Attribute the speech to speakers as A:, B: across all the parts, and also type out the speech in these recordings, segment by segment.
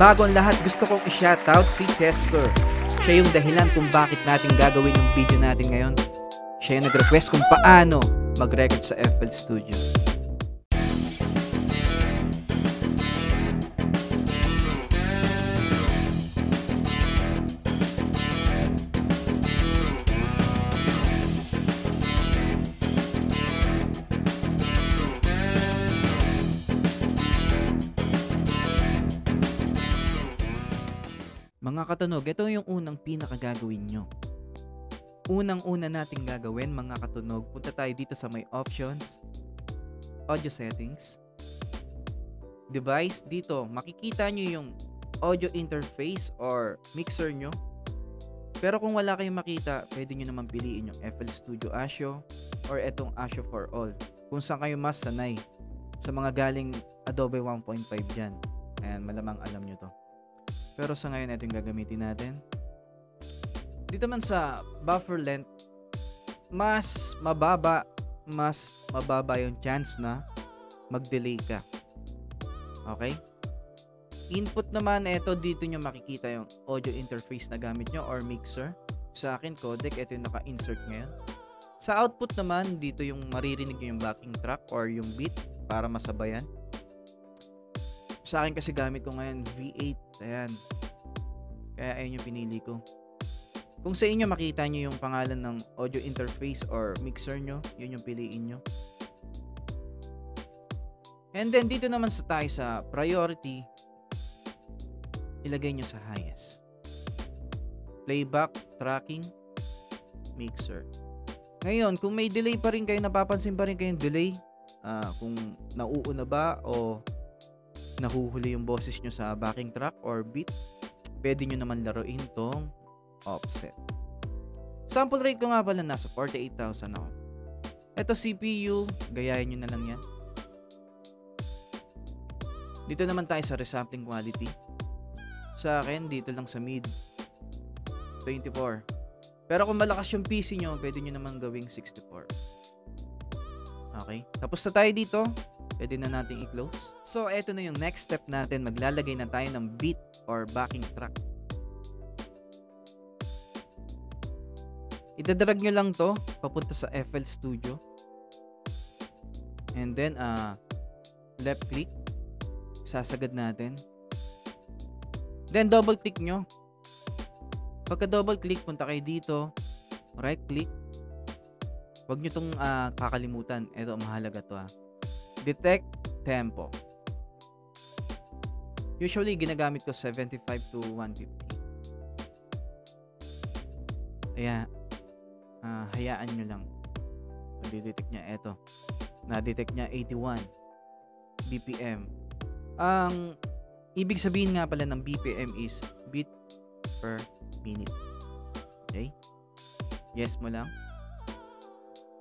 A: Bago ang lahat, gusto kong i-shoutout si Tester. Siya yung dahilan kung bakit natin gagawin yung video natin ngayon. Siya yung nag-request kung paano mag-record sa FL Studio. Mga katunog, ito yung unang pinakagagawin nyo. Unang-una nating gagawin, mga katunog, punta tayo dito sa may options, audio settings, device. Dito, makikita nyo yung audio interface or mixer nyo. Pero kung wala kayong makita, pwede nyo naman piliin yung FL Studio ASIO or etong ASIO for All. Kung saan kayo mas sanay sa mga galing Adobe 1.5 dyan. Ayan, malamang alam nyo to. Pero sa ngayon, ito yung gagamitin natin. Dito man sa buffer length, mas mababa yung chance na mag-delay ka. Okay? Input naman, ito dito nyo makikita yung audio interface na gamit nyo or mixer. Sa akin, codec, ito yung naka-insert ngayon. Sa output naman, dito yung maririnig nyo yung backing track or yung beat para masabayan. Sa akin kasi gamit ko ngayon V8. Ayan. Kaya ayun yung pinili ko. Kung sa inyo makita nyo yung pangalan ng audio interface or mixer nyo, yun yung piliin nyo. And then dito naman tayo sa priority, ilagay nyo sa highest. Playback, tracking, mixer. Ngayon, kung may delay pa rin kayo, napapansin pa rin kayong delay, kung nauuna ba o nahuhuli yung boses nyo sa backing track or beat, pwede nyo naman laruin tong offset. Sample rate ko nga pala nasa 48,000 ako. Ito CPU, gayahin nyo na lang yan. Dito naman tayo sa resampling quality. Sa akin, dito lang sa mid 24. Pero kung malakas yung PC nyo, pwede nyo naman gawing 64. Okay, tapos na tayo dito. Pwede na natin i-close. So, eto na yung next step natin. Maglalagay na tayo ng beat or backing track. Idadrag nyo lang to papunta sa FL Studio. And then, left click. Sasagad natin. Then, double click nyo. Pagka double click, punta kayo dito. Right click. Huwag nyo tong kakalimutan. Ito, mahalaga to Detect tempo. Usually, ginagamit ko 75 to 150. Kaya, hayaan nyo lang. Nadidetect niya, eto. Na-detect niya 81 BPM. Ang ibig sabihin nga pala ng BPM is beat per minute. Okay? Yes mo lang.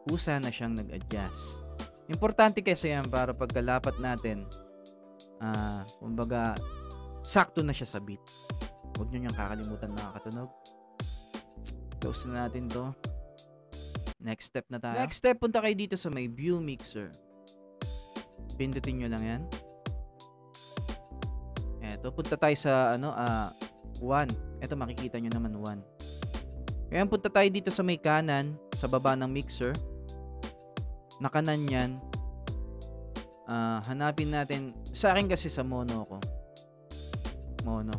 A: Kusa na siyang nag-adjust. Importante kasi yan para pagkalapat natin, kumbaga, sakto na siya sa beat. Huwag nyo niyang kakalimutan, mga katunog. Close na natin to. Next step na tayo. Next step, punta kayo dito sa may view mixer. Pindutin nyo lang yan. Eto, punta tayo sa 1. Eto, makikita nyo naman 1. Kaya punta tayo dito sa may kanan, sa baba ng mixer. Nakanan yan. Hanapin natin. Sa akin kasi sa mono ko. Mono.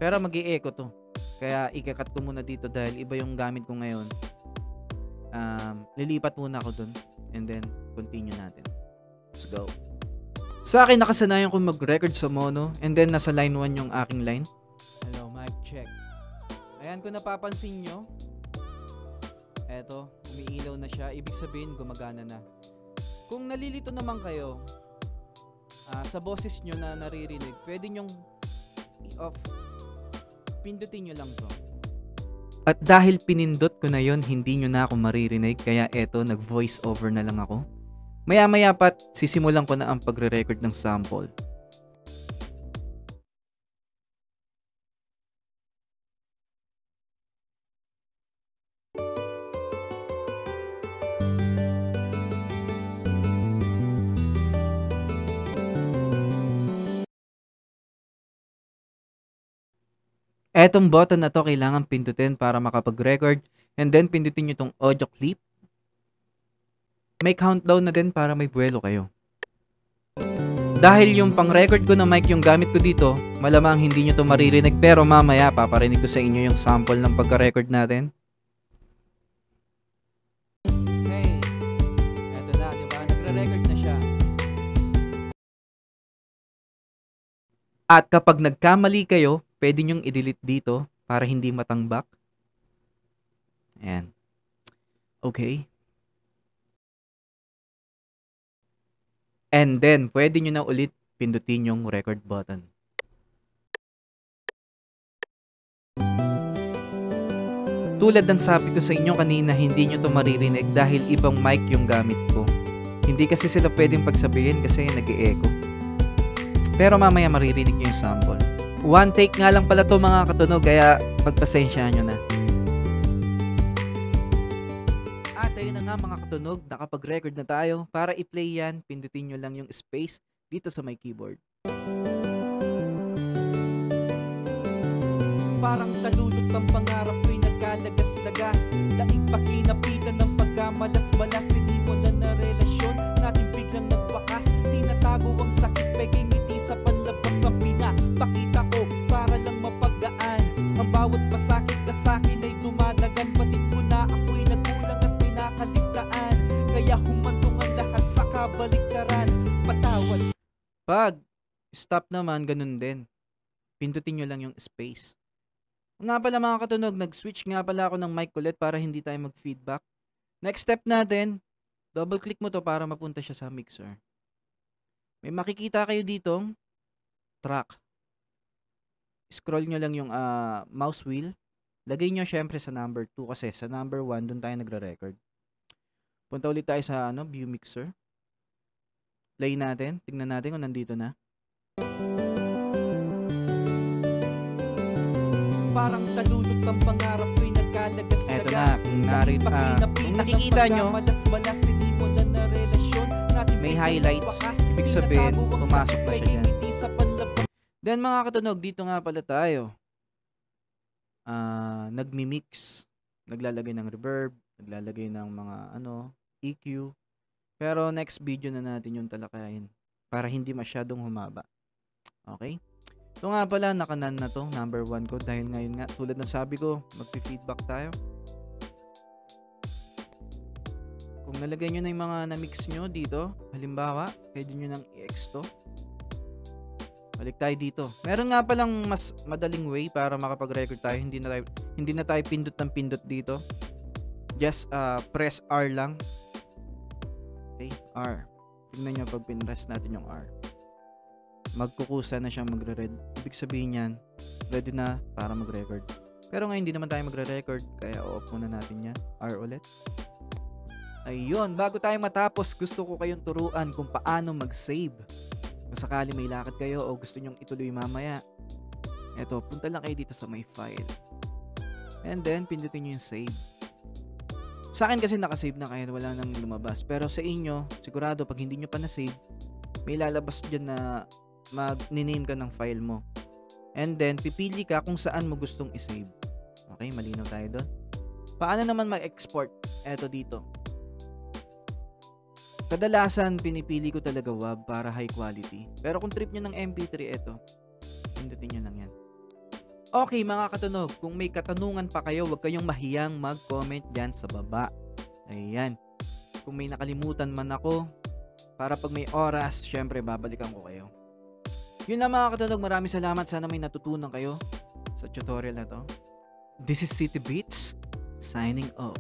A: Pero mag-i-echo to. Kaya ikakat ko muna dito dahil iba yung gamit ko ngayon. Lilipat muna ako dun. And then, continue natin. Let's go. Sa akin, nakasanayan ko mag-record sa mono. And then, nasa line 1 yung aking line. Hello, mic check. Ayan, kung napapansin nyo. Eto, umiilaw na siya. Ibig sabihin, gumagana na. Kung nalilito naman kayo sa boses nyo na naririnig, pwede nyong i-off. Pindutin nyo lang to. At dahil pinindot ko na yon, hindi nyo na ako maririnig. Kaya eto, nag-voice over na lang ako. Maya-maya pat, sisimulan ko na ang pagre-record ng sample. Etong button na to kailangan pindutin para makapag-record, and then pindutin nyo tong audio clip. May countdown na din para may buwelo kayo. Dahil yung pang-record ko na mic yung gamit ko dito, malamang hindi nyo to maririnig, pero mamaya paparinig ko sa inyo yung sample ng pagka-record natin. Hey, eto na, diba? Nagre-record na siya. At kapag nagkamali kayo, pwede nyong i-delete dito para hindi matangbak. Ayan. Okay. And then, pwede nyo na ulit pindutin yung record button. Tulad ng sabi ko sa inyo kanina, hindi nyo to maririnig dahil ibang mic yung gamit ko. Hindi kasi sila pwedeng pagsabihin kasi nag-e-echo. Pero mamaya maririnig nyo yung sample. One take nga lang pala to mga katunog, kaya pagpasensyahan nyo na. At ayun na nga mga katunog, nakapag-record na tayo. Para i-play yan, pindutin nyo lang yung space dito sa my keyboard. Parang talulot ang pangarap ko'y nagkalagas-lagas. Daig pakinapitan ng pagkamalas-malas. Sinimulan na relasyon natin biglang nagwakas. Tinatago ang sakit, pegay ngiti sa panlabas. Ang pinapakita ko para lang mapagaan. Ang bawat pasakit na sakin ay dumadagan. Patid ko na ako'y nagulang at pinakaligtaan. Kaya humantong ang lahat sa kabaliktaran. Patawad. Pag stop naman, ganun din. Pindutin nyo lang yung space. Nga pala mga katunog, nag-switch nga pala ako ng mic ulit para hindi tayo mag-feedback. Next step natin, double-click mo to para mapunta siya sa mixer. May makikita kayo ditong track. Scroll nyo lang yung mouse wheel. Lagay nyo syempre sa number 2 kasi sa number 1 dun tayo nagre-record. Punta ulit tayo sa view mixer. Play natin. Tingnan natin kung nandito na. Parang talulot ang pangarap ko'y nagkalagas-lagas. Eto na, kung nakikita nyo, may highlights. Ibig sabihin, pumasok na siya dyan. Then mga katunog, dito nga pala tayo. Nagmi-mix. Naglalagay ng reverb, naglalagay ng mga EQ. Pero next video na natin yung talakayin para hindi masyadong humaba. Okay? Ito nga pala, nakanan na to, number 1 ko dahil ngayon nga, tulad ng sabi ko, magpi-feedback tayo. Kung nalagay nyo na yung mga na-mix nyo dito, halimbawa, pwede nyo nang i-X to. Balik tayo dito. Meron nga palang mas madaling way para makapag-record tayo, hindi na tayo pindot ng pindot dito. Just press R lang. Okay, R. Tingnan nyo pag pinress natin yung R. Magkukusa na siyang magre-red. Ibig sabihin yan, ready na para mag-record. Pero ngayon hindi naman tayo magre-record, kaya off muna natin yan. R ulit. Ayun, bago tayo matapos, gusto ko kayong turuan kung paano mag-save. Kung sakali may lakad kayo o gusto nyong ituloy mamaya, eto, punta lang kayo dito sa my file. And then, pindutin nyo yung save. Sa akin kasi nakasave na kaya wala nang lumabas. Pero sa inyo, sigurado pag hindi nyo pa na-save, may lalabas dyan na mag-name ka ng file mo. And then, pipili ka kung saan mo gustong isave. Okay, malinaw tayo doon. Paano naman mag-export? Eto dito. Kadalasan, pinipili ko talaga WAV para high quality. Pero kung trip nyo ng MP3, eto. Pindutin nyo lang yan. Okay, mga katunog. Kung may katanungan pa kayo, huwag kayong mahiyang mag-comment dyan sa baba. Ayan. Kung may nakalimutan man ako, para pag may oras, syempre babalikan ko kayo. Yun lang mga katunog, maraming salamat. Sana may natutunan kayo sa tutorial na to. This is City Beats, signing off.